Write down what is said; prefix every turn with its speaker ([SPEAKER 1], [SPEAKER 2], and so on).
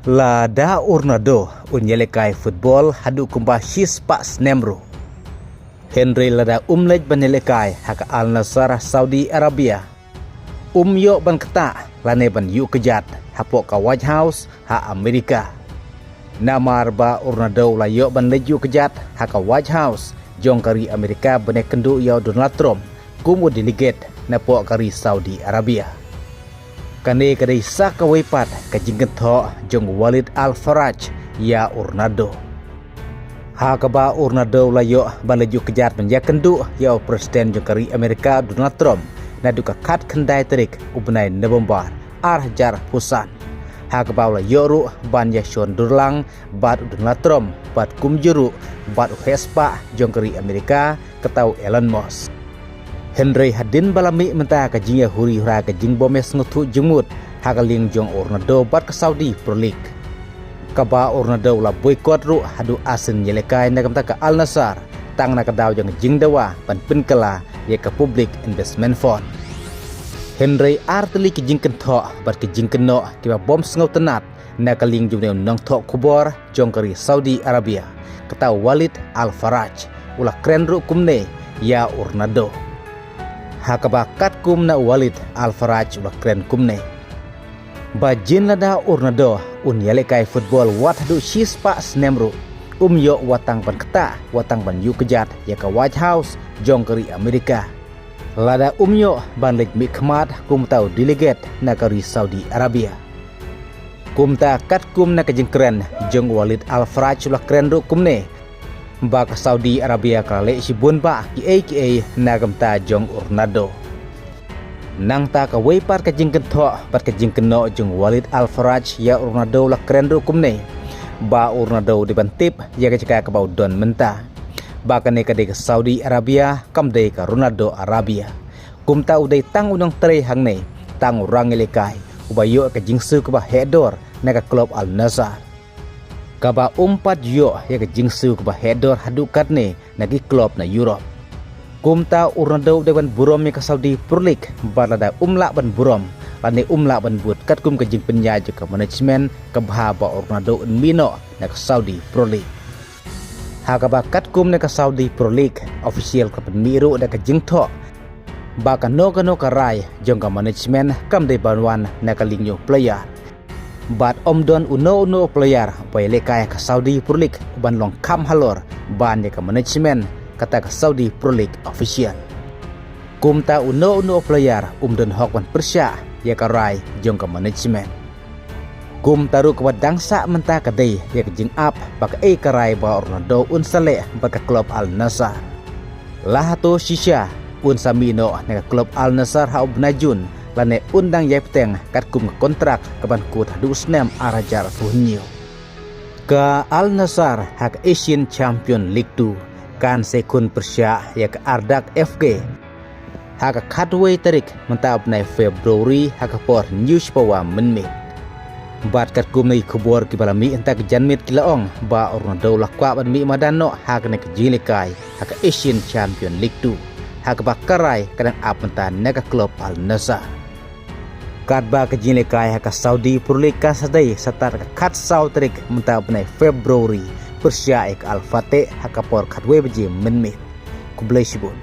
[SPEAKER 1] La da Ornado unyelekai football hadu kumba shis pas nemru. Henry lada umlej banelekai haka Al Nassr Saudi Arabia. Yo ban kata lane ban yu kejat hapok ka White House ha Amerika. Namar ba Ornado la yo ban leju kejat haka White House jong kari Amerika bane kendu yo Donald Trump kumu delegate na pok kari Saudi Arabia. Kane kadai sak kawaipat ka jingkentho jong Walid Al-Faraj ya Ornado. Hakaba Ornado layo baleju kejar menjakendu ya Presiden jong kari Amerika Donald Trump na duka kat kendai terik ubnai November jar pusan. Hakaba layo ru ban ya Sean Durlang bat Donald Trump bat kumjuru bat Hespa jong kari Amerika ketau Elon Musk. Henry hadin balami mentah ka jing huri hura ka jing bomes ngutu jengmut hakaling jong Ornado bat ke Saudi Pro League. Kaba Ornado la boykot ru hadu asin yelekai na kamta ka Al Nassr tang na kadaw jong jing dawa pan pinkala ye ka Public Investment Fund. Henry artli ki jing kentho bat ki jing keno ki ba bom sngaw tenat na kaling jong nong thok kubor jong kari Saudi Arabia kata Walid Al-Faraj ula kren ru kumne ya Ornado. Hakaba kat kum na Walid Al-Faraj ula kren kumne. Bajin lada Ornado unyelekai football wat hadu shis pa snemru yo watang ban keta watang ban yu kejat ya ka White House jong kari Amerika. Lada yo ban lek mi khmat kum tau delegate na kari Saudi Arabia. Kum ta kat kum na kajing kren jong Walid Al-Faraj ula kren ru kumne. Bak Saudi Arabia kale sibun ba ki nagam ta jong Ornado. Nang ta ka weipar ka jing kentho pat ka jing keno jong Walid Al-Faraj ya Ornado la kren ru kumne. Ba Ornado di bantip ya ka cika ka bau don menta. Ba ka ne ka de Saudi Arabia kam de ka Ronaldo Arabia. Kum ta udai tang unang tre hang ne tang urang elekai ubayo ka jing su ka ba hedor na ka klub Al Nassr. Kaba umpat yo ya ke jingsu kaba hedor hadukat ne nagi klub na Europe. Kumta Ornado dewan burom ya ke Saudi Pro League balada umlak ban burom lane umlak ban buat kat kum ke jing penyaja ke manajemen kabha ba Ornado mino na ke Saudi Pro League. Hakaba kat kum na ke Saudi Pro League official ke penmiru na ke jing tho ba kano karai jong ke manajemen kam de banwan na ke lingyo player. Bat omdon uno player boy lekai ke Saudi Pro League ban long kam halor ban ya ke manajemen kata ke Saudi Pro League official. Kumta uno player umdon hok ban persya ya ke rai jong ke manajemen. Kum taru ke dangsa mentah ke day ya ke jing up bak ke rai ba Ornado unsale bak ke klub Al Nassr. Lahato shisha unsamino na ke klub Al Nassr ha ubnajun lane undang yepteng kat kum kontrak kaban kut hadu snem arajar puhnyo. Ke Al Nassr hak Asian Champion League 2 kan sekun persya ya ke Ardak FK. Hak kadwe tarik mentab na Februari hak por news pawa menmit. Bat kat kum nei kubor ki balami entak janmit kilaong ba Ornado lakwa ban mi madano hak ne kejilikai hak Asian Champion League 2. Hak bakarai kadang ap mentan na klub Al Nassr. Kadba kejilikai hak Saudi Pro League kasadai satar kat sautrik mentab na Februari persya ek Al Fateh hak por kadwe beji menmit. Kublai sibun.